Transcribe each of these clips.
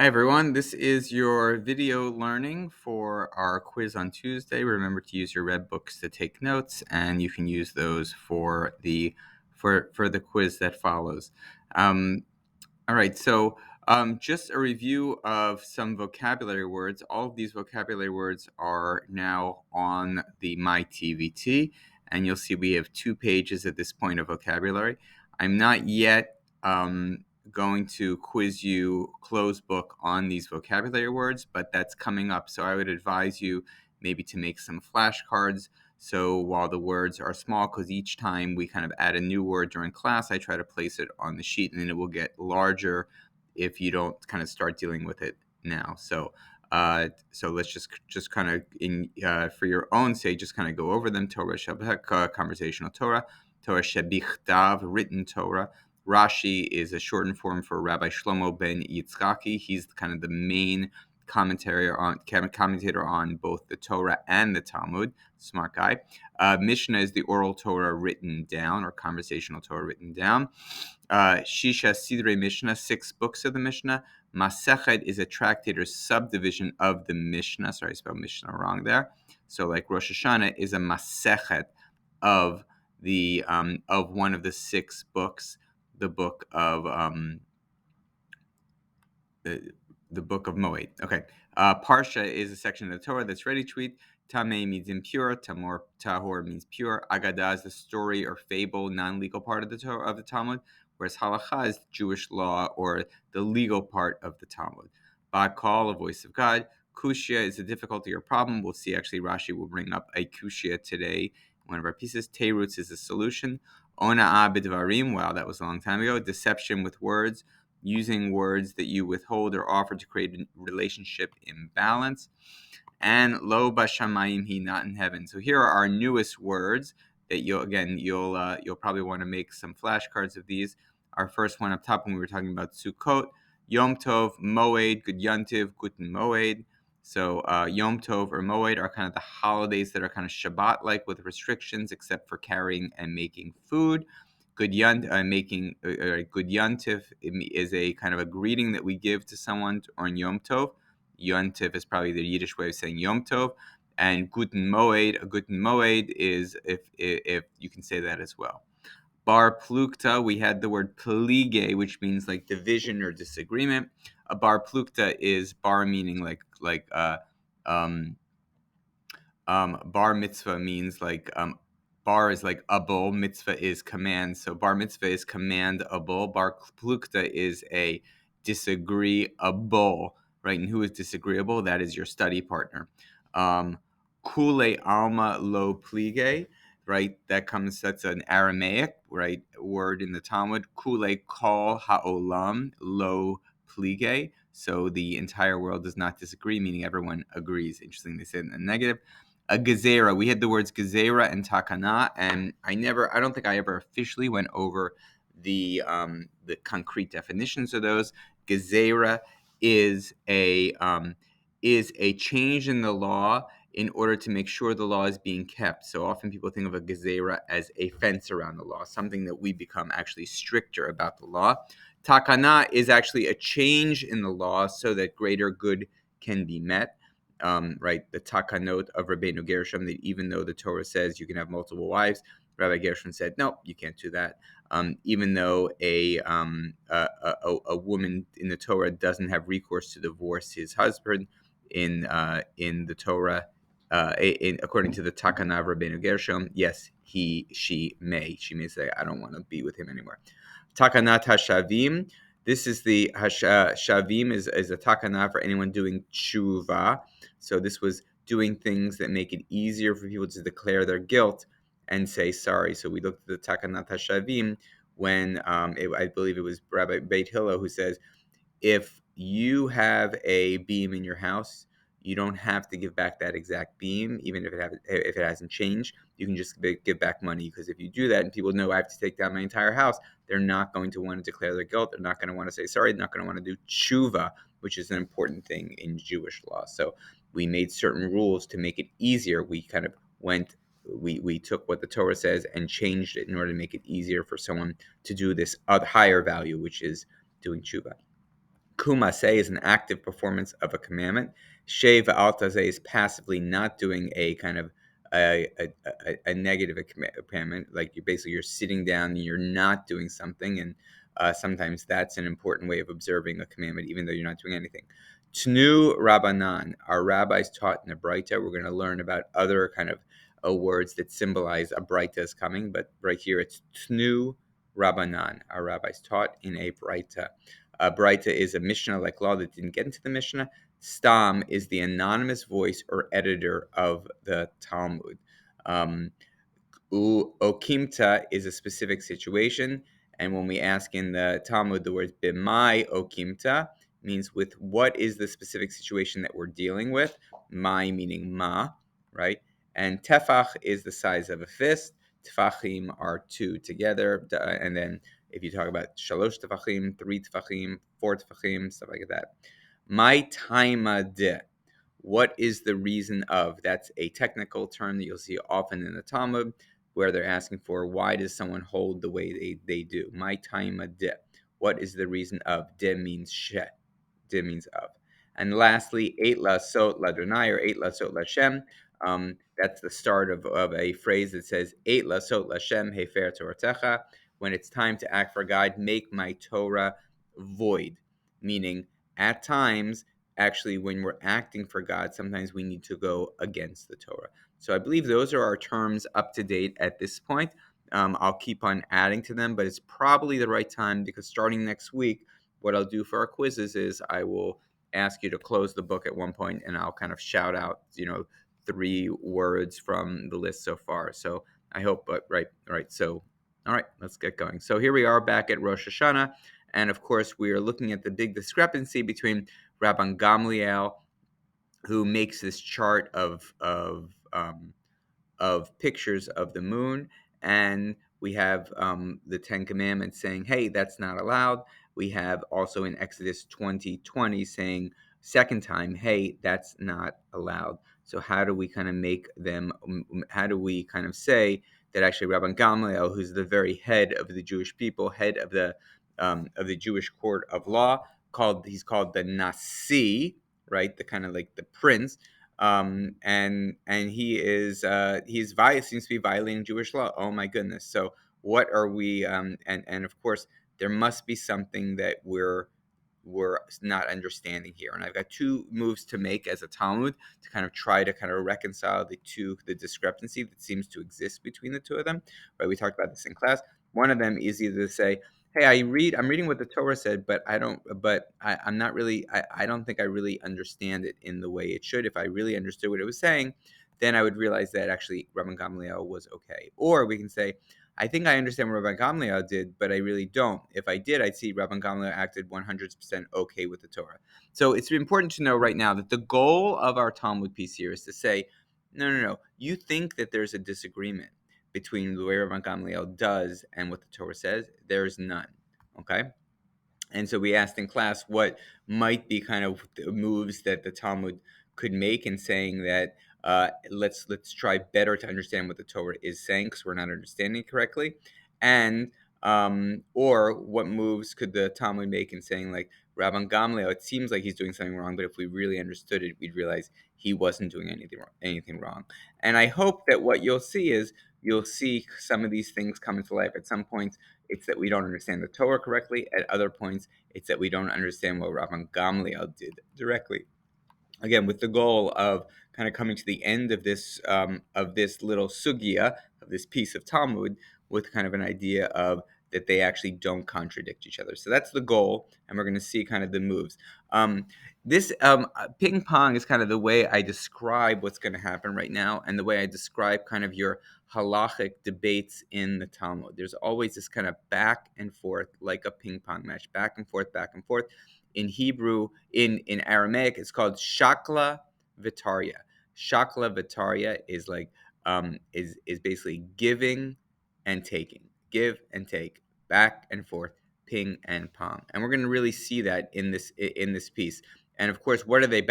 Hi everyone, this is your video learning for our quiz on Tuesday. Remember to use your red books to take notes, and you can use those for the quiz that follows. All right, so just a review of some vocabulary words. All of these vocabulary words are now on the MyTVT, and you'll see we have 2 pages at this point of vocabulary. I'm not yet going to quiz you closed book on these vocabulary words, but that's coming up. So I would advise you maybe to make some flashcards. So while the words are small, because each time we kind of add a new word during class, I try to place it on the sheet, and then it will get larger if you don't kind of start dealing with it now. So let's just kind of for your own sake, just kind of go over them. Torah Shabbat, conversational Torah. Torah Shebichtav, written Torah. Rashi is a shortened form for Rabbi Shlomo ben Yitzchaki. He's kind of the main commentator on both the Torah and the Talmud. Smart guy. Mishnah is the oral Torah written down, or conversational Torah written down. Shisha Sidrei Mishnah, 6 books of the Mishnah. Masechet is a tractate or subdivision of the Mishnah. Sorry, I spelled Mishnah wrong there. So, like Rosh Hashanah is a Masechet of the of one of the 6 books. The book of the book of Moed. Okay. Parsha is a section of the Torah that's ready to eat. Tameh means impure. Tahor means pure. Agadah is the story or fable, non-legal part of the Torah of the Talmud, whereas halacha is Jewish law or the legal part of the Talmud. Ba'kal, a voice of God. Kushya is a difficulty or problem. We'll see. Actually, Rashi will bring up a kushya today. One of our pieces. Teirutz is a solution. Ona'ah b'dvarim. Wow, that was a long time ago. Deception with words. Using words that you withhold or offer to create a relationship imbalance. And lo bashamayim, he not in heaven. So here are our newest words that you'll probably want to make some flashcards of these. Our first one up top when we were talking about Sukkot, Yom Tov, Moed, Good Yontiv, Guten Moed. So Yom Tov or Moed are kind of the holidays that are kind of Shabbat-like with restrictions, except for carrying and making food. Good Yontif is a kind of a greeting that we give to someone on Yom Tov. Yontif is probably the Yiddish way of saying Yom Tov. And Guten Moed is if you can say that as well. Bar plukta, we had the word plige, which means like division or disagreement. A bar plukta is bar meaning bar mitzvah means bar is like able, mitzvah is command. So bar mitzvah is commandable. Bar plukta is a disagreeable, right? And who is disagreeable? That is your study partner. Kule alma lo plige, right? That's an Aramaic, right, word in the Talmud. Kule kol ha'olam lo plige. So the entire world does not disagree, meaning everyone agrees. Interesting, they said in the negative. A gezerah. We had the words gezerah and takana, and I don't think I ever officially went over the concrete definitions of those. Gezerah is a change in the law in order to make sure the law is being kept. So often people think of a gezerah as a fence around the law, something that we become actually stricter about the law. Takana is actually a change in the law so that greater good can be met. Right, the takanot of Rabbeinu Gershom, that even though the Torah says you can have multiple wives, Rabbi Gershom said, no, you can't do that. Even though a woman in the Torah doesn't have recourse to divorce his husband in the Torah, according to the Takana of Rabbeinu Gershom, yes, she may say, I don't want to be with him anymore. Takanat Hashavim. This is the Shavim is a takana for anyone doing tshuva. So this was doing things that make it easier for people to declare their guilt and say sorry. So we looked at the Takanat HaShavim when I believe it was Rabbi Beit Hillel who says, if you have a beam in your house, you don't have to give back that exact beam, even if it hasn't changed. You can just give back money, because if you do that and people know I have to take down my entire house, they're not going to want to declare their guilt. They're not going to want to say sorry. They're not going to want to do tshuva, which is an important thing in Jewish law. So we made certain rules to make it easier. We kind of we took what the Torah says and changed it in order to make it easier for someone to do this higher value, which is doing tshuva. Kumase is an active performance of a commandment. Sheva Altazeh is passively not doing a kind of a negative commandment, like you're sitting down and you're not doing something, and sometimes that's an important way of observing a commandment, even though you're not doing anything. Tnu Rabbanan, our rabbis taught in a Braita. We're going to learn about other kind of words that symbolize a Braita is coming, but right here it's Tnu Rabbanan, our rabbis taught in a Braita. Braita is a Mishnah like law that didn't get into the Mishnah. Stam is the anonymous voice or editor of the Talmud. Okimta is a specific situation, and when we ask in the Talmud the word b'mai okimta means with what is the specific situation that we're dealing with. Mai meaning ma, right? And tefach is the size of a fist. Tefachim are two together, and then if you talk about shalosh tefachim, 3 tefachim, 4 tefachim, stuff like that. My taima de. What is the reason of? That's a technical term that you'll see often in the Talmud, where they're asking for why does someone hold the way they do. My taima de. What is the reason of? De means she. De means of. And lastly, eight lasot ladonai or eight lasot lashem. That's the start of a phrase that says eight lasot lashem hefer toratecha. When it's time to act for God, make my Torah void. Meaning, at times, actually, when we're acting for God, sometimes we need to go against the Torah. So I believe those are our terms up to date at this point. I'll keep on adding to them, but it's probably the right time because starting next week, what I'll do for our quizzes is I will ask you to close the book at one point, and I'll kind of shout out, 3 words from the list so far. So I hope, but right. So, all right, let's get going. So here we are back at Rosh Hashanah, and of course we are looking at the big discrepancy between Rabban Gamliel, who makes this chart of pictures of the moon, and we have the 10 Commandments saying, hey, that's not allowed. We have also in Exodus 20:20 saying, second time, hey, that's not allowed. So how do we kind of make them, how do we kind of say that actually Rabban Gamliel, who's the very head of the Jewish people, head of the Jewish court of law, he's called the Nasi, right? The kind of like the prince, and he seems to be violating Jewish law. Oh my goodness! So what are we? And of course there must be something that we're not understanding here. And I've got 2 moves to make as a Talmud to kind of try to kind of reconcile the discrepancy that seems to exist between the 2 of them. Right? We talked about this in class. One of them is either to say, hey, I'm reading what the Torah said, but I'm not really, I don't think I really understand it in the way it should. If I really understood what it was saying, then I would realize that actually Rabban Gamliel was okay. Or we can say, I think I understand what Rabban Gamliel did, but I really don't. If I did, I'd see Rabban Gamliel acted 100% okay with the Torah. So it's important to know right now that the goal of our Talmud piece here is to say, no. You think that there's a disagreement between the way Rabban Gamliel does and what the Torah says. There's none. Okay? And so we asked in class what might be kind of the moves that the Talmud could make in saying that let's try better to understand what the Torah is saying because we're not understanding correctly, and or what moves could the Talmud make in saying like Rabban Gamliel, it seems like he's doing something wrong, but if we really understood it, we'd realize he wasn't doing anything wrong. And I hope that what you'll see is you'll see some of these things come into life. At some points, it's that we don't understand the Torah correctly. At other points, it's that we don't understand what Rabban Gamliel did directly. Again, with the goal of kind of coming to the end of this little sugya, of this piece of Talmud, with kind of an idea of that they actually don't contradict each other. So that's the goal, and we're going to see kind of the moves. This ping pong is kind of the way I describe what's going to happen right now, and the way I describe kind of your halachic debates in the Talmud. There's always this kind of back and forth, like a ping pong match, back and forth, back and forth. In Hebrew, in Aramaic, it's called shakla vitaria. Shakla vitaria is like is basically giving and taking, give and take, back and forth, ping and pong, and we're going to really see that in this piece. And of course, what are they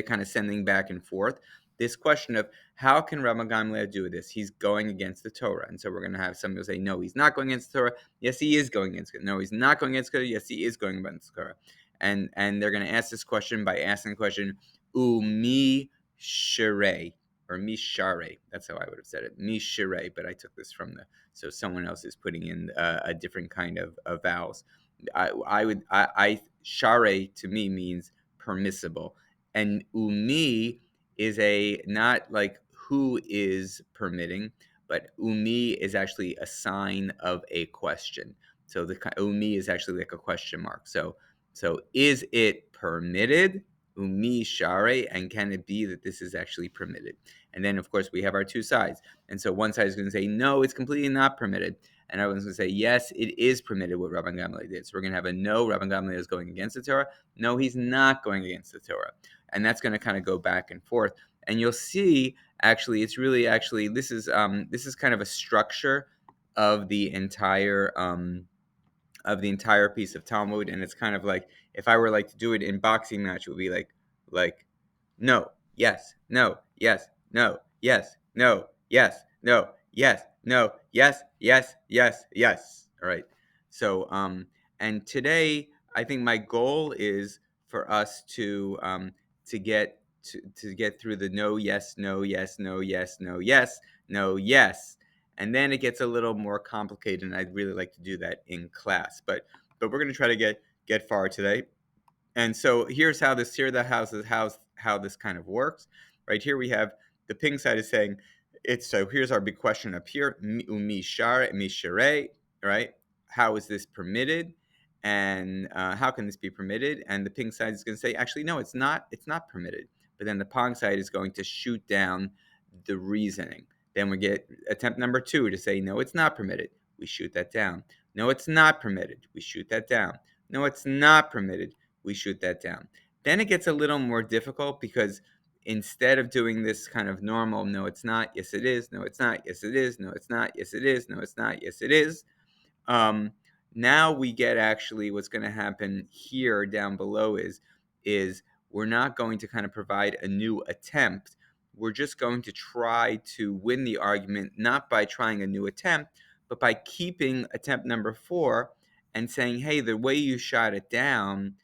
kind of sending back and forth? This question of how can Rabban Gamliel do this? He's going against the Torah, and so we're going to have some people say, no, he's not going against the Torah. Yes, he is going against it. No, he's not going against the Torah. Yes, he is going against the Torah. and they're going to ask this question by asking the question, umi shire, or mi share. That's how I would have said it, mi shire. But I took this from so someone else is putting in a different kind of vowels. I share to me means permissible, and umi is a not like who is permitting, but umi is actually a sign of a question. So the umi is actually like a question mark. So is it permitted? Umi share, and can it be that this is actually permitted? And then of course we have our two sides. And so one side is going to say no, it's completely not permitted. And everyone's going to say yes, it is permitted what Rabban Gamliel did. So we're going to have a no, Rabban Gamliel is going against the Torah. No, he's not going against the Torah. And that's going to kind of go back and forth. And you'll see actually it's really actually this is kind of a structure of the entire piece of Talmud, and it's kind of like if I were like to do it in boxing match, it would be like no, yes, no, yes, no, yes, no, yes, no, yes, no, yes, yes, yes, yes. All right. So and today I think my goal is for us to get through the no, yes, no, yes, no, yes, no, yes, no, yes, and then it gets a little more complicated, and I'd really like to do that in class, but we're going to try to get far today. And so here's how this here the house is how this kind of works. Right here we have the ping side is saying it's so here's our big question up here. Mi share, mi share, right? How is this permitted? And how can this be permitted? And the ping side is going to say, actually, no, it's not. It's not permitted. But then the pong side is going to shoot down the reasoning. Then we get attempt number 2 to say, no, it's not permitted. We shoot that down. No, it's not permitted. We shoot that down. No, it's not permitted. We shoot that down. Then it gets a little more difficult because instead of doing this kind of normal, no, it's not, yes, it is, no, it's not, yes, it is, no, it's not, yes, it is, no, it's not, yes, it is. Um, Now we get actually what's going to happen here down below is we're not going to kind of provide a new attempt. We're just going to try to win the argument not by trying a new attempt, but by keeping attempt number 4 and saying, hey, the way you shot it down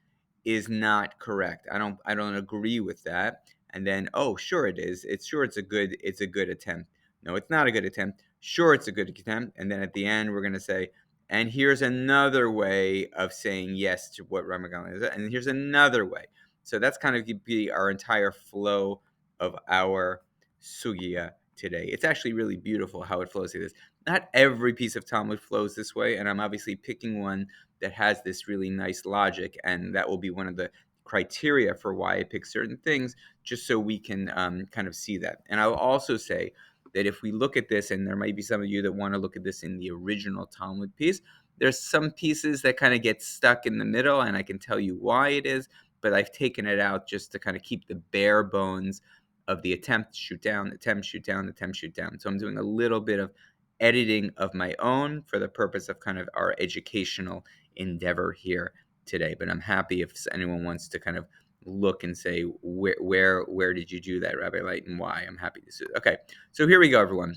is not correct. I don't agree with that. And then, oh, sure it is. It's a good attempt. No, it's not a good attempt. Sure, it's a good attempt. And then at the end, we're going to say, and here's another way of saying yes to what Ramadan is, and here's another way. So that's kind of be our entire flow of our sugya today. It's actually really beautiful how it flows like this. Not every piece of Talmud flows this way, and I'm obviously picking one that has this really nice logic, and that will be one of the criteria for why I pick certain things, just so we can kind of see that. And I'll also say that if we look at this, and there might be some of you that want to look at this in the original Talmud piece, there's some pieces that kind of get stuck in the middle, and I can tell you why it is, but I've taken it out just to kind of keep the bare bones of the attempt, shoot down, attempt, shoot down, attempt, shoot down. So I'm doing a little bit of editing of my own for the purpose of kind of our educational endeavor here today. But I'm happy if anyone wants to kind of look and say where did you do that, Rabbi Light, and why. I'm happy to see it. Okay, so here we go, everyone.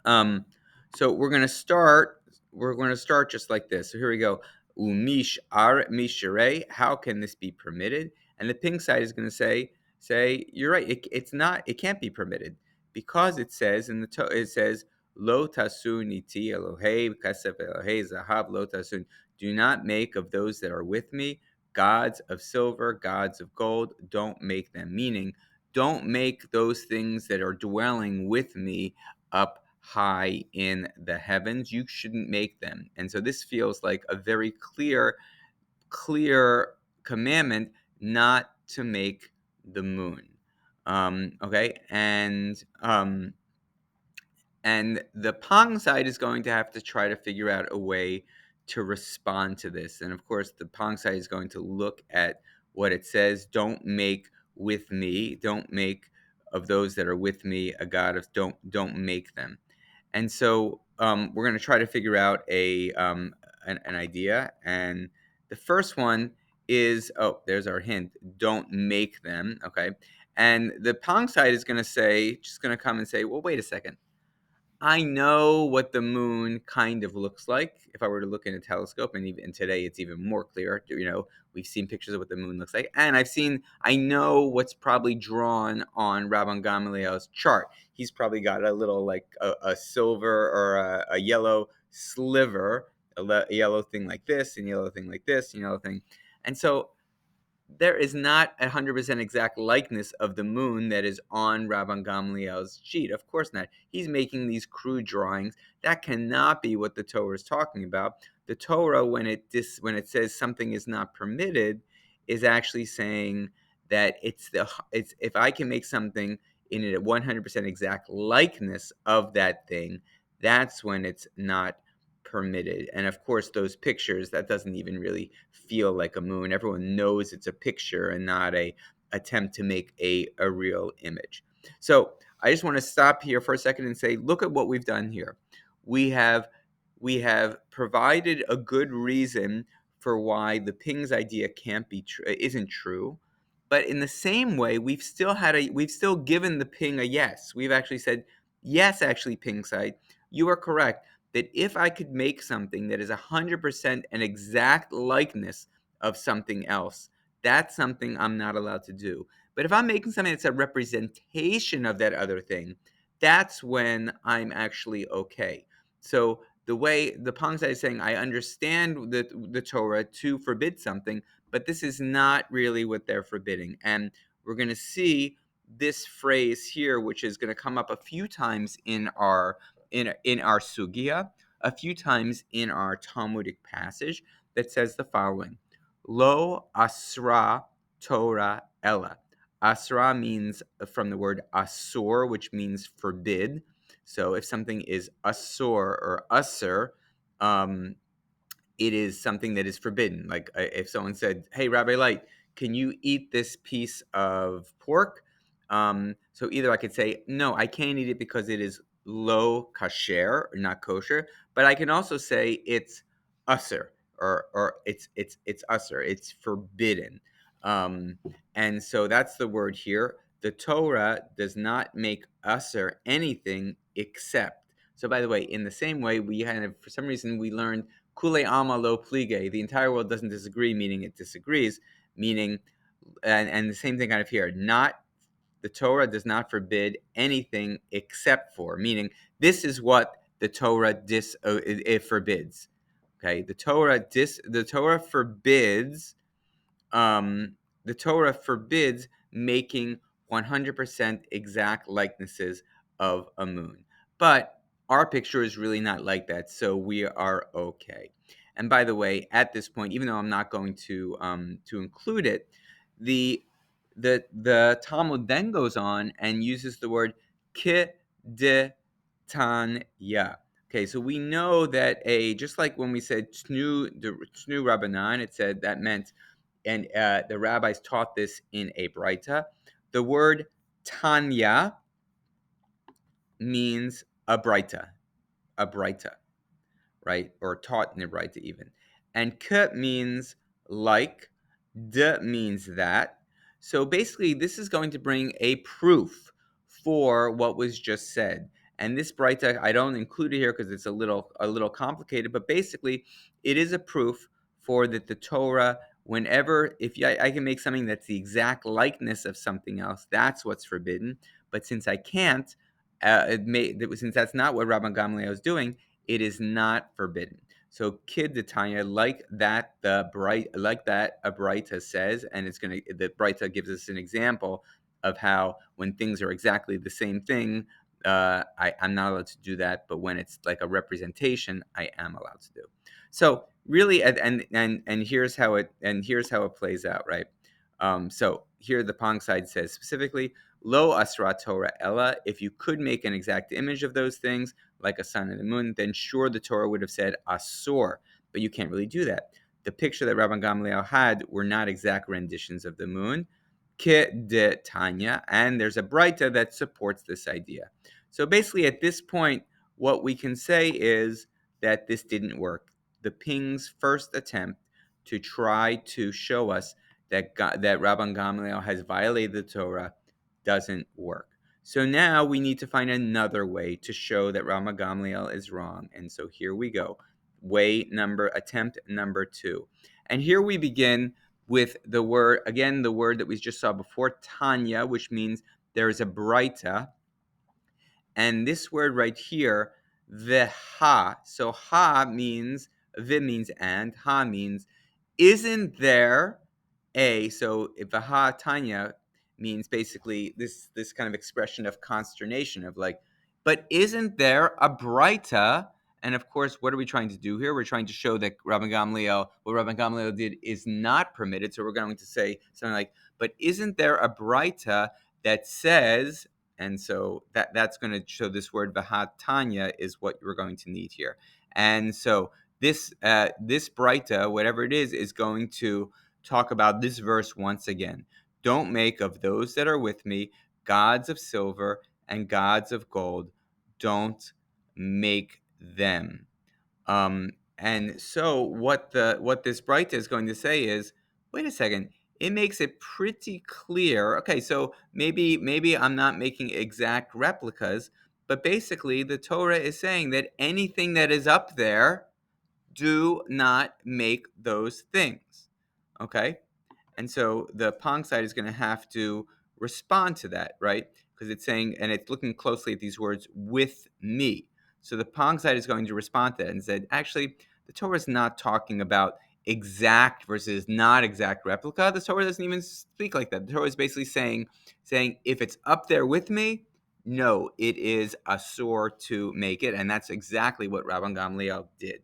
So we're going to start just like this. So here we go. Umish ar mishere. How can this be permitted? And the pink side is going to say you're right. It's not. It can't be permitted because it says it says lo tasun iti Elohei kasef Elohei zahav lo tasun. Do not make of those that are with me gods of silver, gods of gold. Don't make them. Meaning, don't make those things that are dwelling with me up high in the heavens. You shouldn't make them. And so this feels like a very clear commandment not to make the moon. Okay, and the Pong side is going to have to try to figure out a way to respond to this. And of course, the Pong side is going to look at what it says. Don't make with me. Don't make of those that are with me a god of. Don't make them. And so we're going to try to figure out an idea. And the first one is, oh, there's our hint. Don't make them. Okay. And the Pong side is going to say, just going to come and say, well, wait a second. I know what the moon kind of looks like if I were to look in a telescope, and even today it's even more clear. We've seen pictures of what the moon looks like, and I know what's probably drawn on Rabban Gamaliel's chart. He's probably got a little like a silver or a yellow sliver, a yellow thing like this, and yellow thing like this, and yellow thing, and so there is not 100% exact likeness of the moon that is on Rabban Gamliel's sheet. Of course not. He's making these crude drawings. That cannot be what the Torah is talking about. The Torah, when it says something is not permitted, is actually saying that it's if I can make something in a 100% exact likeness of that thing, that's when it's not permitted. And of course, those pictures, that doesn't even really feel like a moon. Everyone knows it's a picture and not a attempt to make a real image. So I just want to stop here for a second and say, look at what we've done here. We have provided a good reason for why the pings idea isn't true. But in the same way, we've still given the ping a yes. We've actually said, yes, actually, ping site, you are correct that if I could make something that is 100% an exact likeness of something else, that's something I'm not allowed to do. But if I'm making something that's a representation of that other thing, that's when I'm actually okay. So the way the Pongzai is saying, I understand the Torah to forbid something, but this is not really what they're forbidding. And we're going to see this phrase here, which is going to come up a few times in our sugya, a few times in our Talmudic passage, that says the following: Lo asra Torah ella. Asra means from the word asur, which means forbid. So if something is asur or usur, it is something that is forbidden. Like if someone said, "Hey, Rabbi Light, can you eat this piece of pork?" So either I could say, "No, I can't eat it because it is lo kasher, or not kosher," but I can also say it's usser, or it's usser, it's forbidden. Um, and so that's the word here. The Torah does not make usser anything except. So by the way, in the same way, we kind of, for some reason, we learned Kule Alma Lo Plige, the entire world doesn't disagree, meaning it disagrees, meaning, and the same thing kind of here, not, the Torah does not forbid anything except for, meaning this is what the Torah it forbids. Okay, the Torah forbids, um, the Torah forbids making 100% exact likenesses of a moon. But our picture is really not like that, so we are okay. And by the way, at this point, even though I'm not going to include it, the the Talmud then goes on and uses the word kedetanya. Okay, so we know that just like when we said tnu rabbanan, it said that meant, and the rabbis taught this in a Braita. The word Tanya means a Braita, right? Or taught in a Braita even. And K means like, D means that. So basically, this is going to bring a proof for what was just said. And this Braita, I don't include it here because it's a little complicated, but basically, it is a proof for that the Torah, whenever, I can make something that's the exact likeness of something else, that's what's forbidden. But since I can't, since that's not what Rabban Gamliel is doing, it is not forbidden. So kid the Tanya, like that a Braita says, and the Braita gives us an example of how when things are exactly the same thing, I'm not allowed to do that, but when it's like a representation, I am allowed to do. So really, and here's how it plays out, right? So here the Pong side says specifically, Lo asra Torah ella. If you could make an exact image of those things, like a sun and a moon, then sure the Torah would have said asur, but you can't really do that. The picture that Rabban Gamliel had were not exact renditions of the moon, ke de Tanya, and there's a Braita that supports this idea. So basically, at this point, what we can say is that this didn't work. The Ping's first attempt to try to show us that Rabban Gamliel has violated the Torah doesn't work. So now we need to find another way to show that Rama Gamliel is wrong. And so here we go. Attempt number 2. And here we begin with the word, again, the word that we just saw before, Tanya, which means there is a Braita. And this word right here, Veha. So ha means, vi means and, ha means, isn't there a, so Vaha Tanya means basically this kind of expression of consternation of like, but isn't there a Braita? And of course, what are we trying to do here? We're trying to show that what Rabban Gamliel did is not permitted. So we're going to say something like, but isn't there a Braita that says, and so that's going to show this word Vaha Tanya is what we're going to need here. And so this Braita, whatever it is going to talk about this verse once again. Don't make of those that are with me gods of silver and gods of gold. Don't make them. And so what this Braita is going to say is, wait a second, it makes it pretty clear. Okay, so maybe I'm not making exact replicas, but basically the Torah is saying that anything that is up there, do not make those things. Okay? And so the Pong side is going to have to respond to that, right? Because it's saying, and it's looking closely at these words, with me. So the Pong side is going to respond to that and said, actually, the Torah is not talking about exact versus not exact replica. The Torah doesn't even speak like that. The Torah is basically saying if it's up there with me, no, it is asur to make it. And that's exactly what Rabban Gamliel did.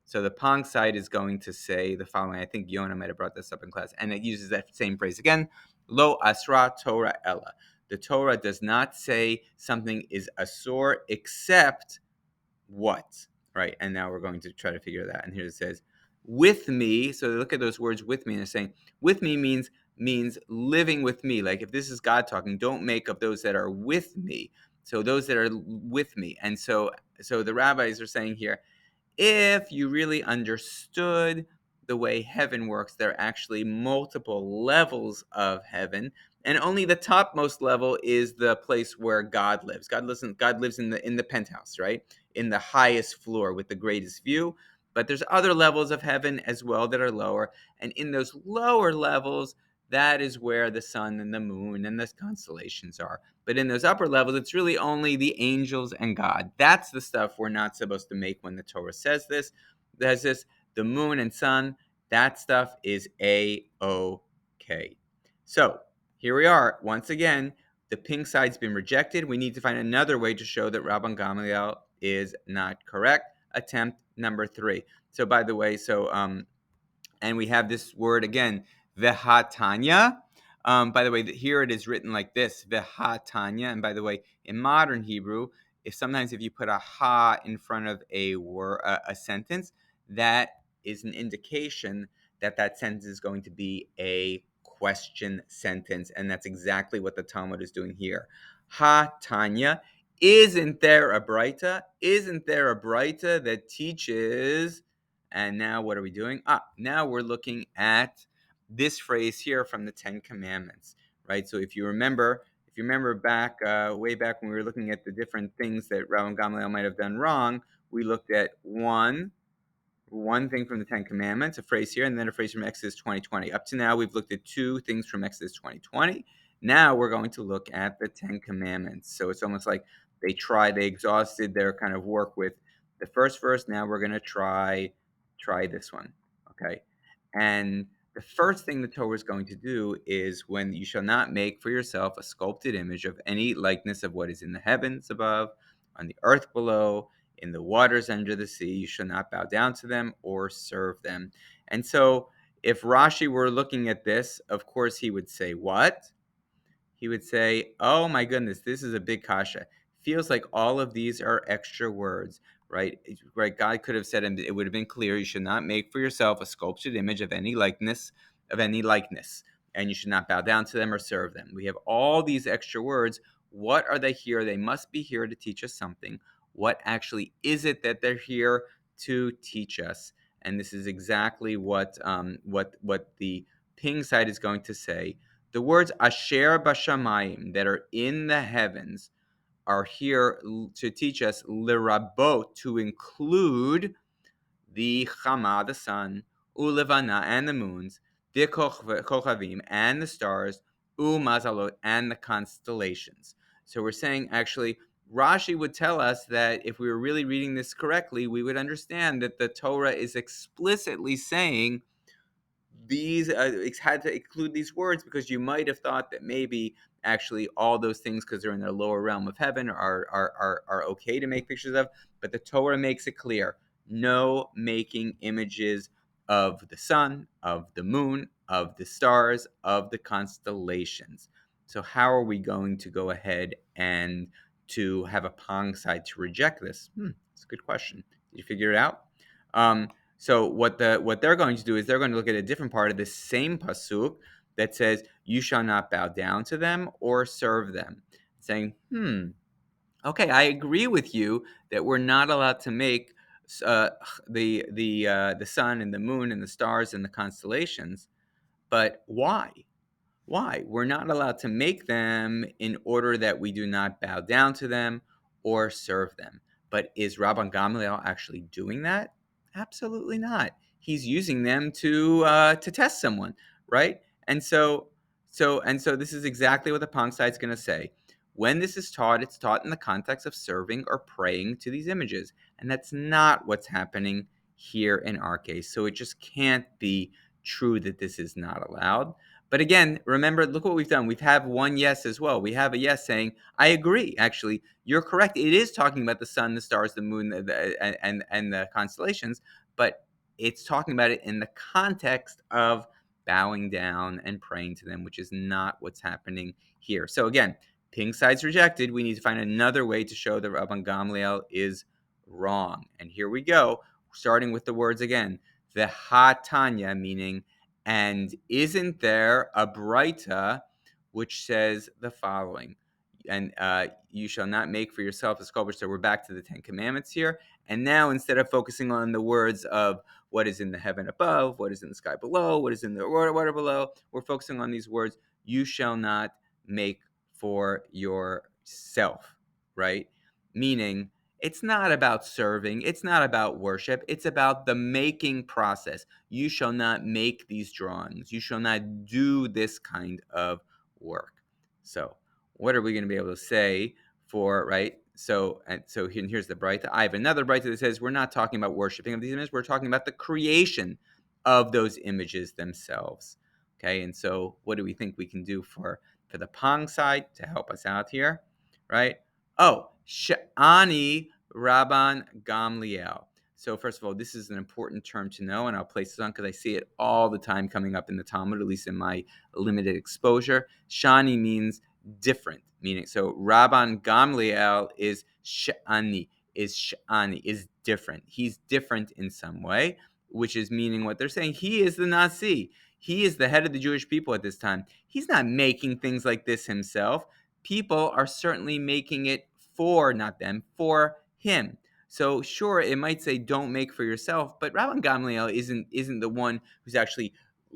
So the Pong side is going to say the following. I think Yona might have brought this up in class, and it uses that same phrase again. Lo asra Torah ella. The Torah does not say something is asur except what, right? And now we're going to try to figure that out. And here it says, with me. So look at those words, with me, and they're saying, with me means living with me. Like if this is God talking, don't make of those that are with me. So those that are with me. And so the rabbis are saying here, if you really understood the way heaven works, there are actually multiple levels of heaven, and only the topmost level is the place where God lives. God lives in the penthouse, right? In the highest floor with the greatest view. But there's other levels of heaven as well that are lower, and in those lower levels, that is where the sun and the moon and the constellations are. But in those upper levels, it's really only the angels and God. That's the stuff we're not supposed to make when the Torah says this. There's this, the moon and sun, that stuff is A-OK. So here we are. Once again, the pink side's been rejected. We need to find another way to show that Rabban Gamliel is not correct. Attempt number 3. So by the way, and we have this word again, Vehatanya. By the way, here it is written like this, Vehatanya. And by the way, in modern Hebrew, if you put a ha in front of a sentence, that is an indication that sentence is going to be a question sentence, and that's exactly what the Talmud is doing here. Ha Tanya, isn't there a Braita? Isn't there a Braita that teaches? And now what are we doing? Now we're looking at this phrase here from the Ten Commandments, right? So if you remember back, way back when we were looking at the different things that Rabban Gamliel might have done wrong, we looked at one thing from the Ten Commandments, a phrase here, and then a phrase from Exodus 20:20. Up to now, we've looked at 2 things from Exodus 20:20. Now we're going to look at the Ten Commandments. So it's almost like they exhausted their kind of work with the first verse. Now we're going to try this one, okay? And the first thing the Torah is going to do is, when you shall not make for yourself a sculpted image of any likeness of what is in the heavens above, on the earth below, in the waters under the sea, you shall not bow down to them or serve them. And so if Rashi were looking at this, of course he would say what? He would say, oh my goodness, this is a big kasha. Feels like all of these are extra words, right? Right? God could have said, and it would have been clear, you should not make for yourself a sculptured image of any likeness, and you should not bow down to them or serve them. We have all these extra words. What are they here? They must be here to teach us something. What actually is it that they're here to teach us? And this is exactly what the Ping side is going to say. The words asher bashamayim, that are in the heavens, are here to teach us lirabot, to include the chama, the sun, ulevana, and the moons, the kochavim, and the stars, umazalot, and the constellations. So we're saying, actually, Rashi would tell us that if we were really reading this correctly, we would understand that the Torah is explicitly saying these had to include these words, because you might have thought that maybe actually all those things, because they're in the lower realm of heaven, are okay to make pictures of. But the Torah makes it clear: no making images of the sun, of the moon, of the stars, of the constellations. So how are we going to go ahead and to have a Pong side to reject this? That's a good question. Did you figure it out? So what they're going to do is they're going to look at a different part of the same pasuk that says, "You shall not bow down to them or serve them," saying, okay, I agree with you that we're not allowed to make uh, the sun and the moon and the stars and the constellations, but why? Why? We're not allowed to make them in order that we do not bow down to them or serve them. But is Rabban Gamliel actually doing that? Absolutely not. He's using them to test someone, right? And so this is exactly what the Pong side is going to say. When this is taught, it's taught in the context of serving or praying to these images, and that's not what's happening here in our case. So it just can't be true that this is not allowed. But again, remember, look what we've done. We've have one yes as well. We have a yes saying, I agree. Actually, you're correct. It is talking about the sun, the stars, the moon, and the constellations, but it's talking about it in the context of bowing down and praying to them, which is not what's happening here. So again, Ping side's rejected. We need to find another way to show that Rabban Gamliel is wrong. And here we go, starting with the words again. The Hatanya, meaning, and isn't there a Braita which says the following? And you shall not make for yourself a sculpture. So we're back to the Ten Commandments here. And now, instead of focusing on the words of what is in the heaven above, what is in the sky below, what is in the water below, we're focusing on these words: you shall not make for yourself, right? Meaning, it's not about serving, it's not about worship, it's about the making process. You shall not make these drawings, you shall not do this kind of work. So what are we going to be able to say for, right? So here's the Braita. I have another Braita that says we're not talking about worshiping of these images, we're talking about the creation of those images themselves. Okay, and so what do we think we can do for the Pong side to help us out here, right? Oh, Sha'ani Rabban Gamliel. So first of all, this is an important term to know, and I'll place this on because I see it all the time coming up in the Talmud, at least in my limited exposure. Shani means different, meaning, so Rabban Gamliel is Sha'ani, is different. He's different in some way, which is meaning what they're saying. He is the Nasi. He is the head of the Jewish people at this time. He's not making things like this himself. People are certainly making it for, not them, for him. So sure, it might say don't make for yourself, but Rabban Gamliel isn't the one who's actually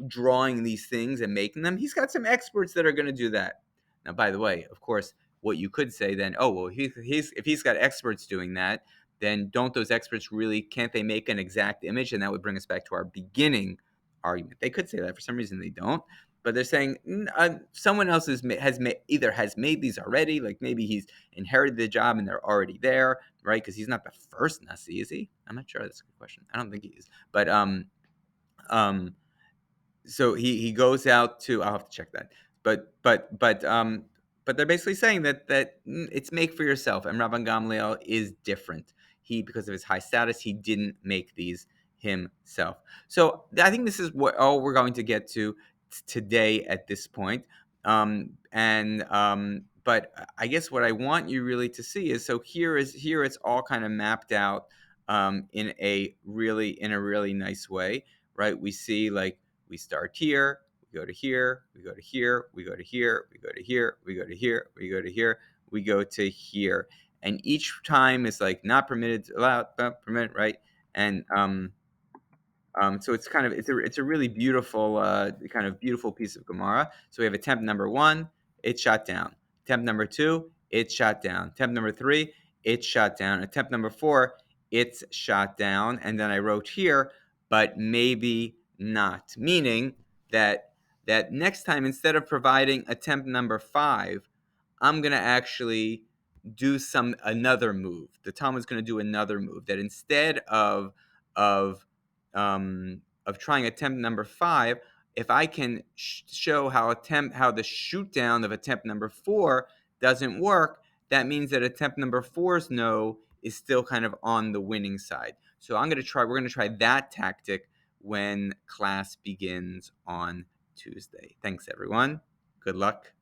drawing these things and making them. He's got some experts that are going to do that. Now, by the way, of course, what you could say then, oh well, if he's got experts doing that, then don't those experts really, can't they make an exact image? And that would bring us back to our beginning argument. They could say that. For some reason they don't, but they're saying someone else has made these already. Like maybe he's inherited the job and they're already there, right? Because he's not the first Nasi, is he? I'm not sure. That's a good question. I don't think he is. But um, so he goes out to. I'll have to check that. But they're basically saying that it's make for yourself, and Rabban Gamliel is different. He, because of his high status, he didn't make these himself. So I think this is what all we're going to get to today at this point. But I guess what I want you really to see is, so here it's all kind of mapped out in a really nice way, right? We see, like, we start here, we go to here, we go to here, we go to here, we go to here, we go to here, we go to here, we go to here. And each time is like not permitted, allowed, permitted, right? And So it's a really beautiful kind of beautiful piece of Gemara. So we have attempt number 1, it's shot down. Attempt number 2, it's shot down. Attempt number 3, it's shot down. Attempt number 4, it's shot down. And then I wrote here, but maybe not, meaning that next time, instead of providing attempt number 5, I'm gonna actually do another move. The Talmud's gonna do another move, that instead of trying attempt number 5, if I can show how the shoot down of attempt number 4 doesn't work, that means that attempt number 4's no is still kind of on the winning side. So we're going to try that tactic when class begins on Tuesday. Thanks, everyone. Good luck.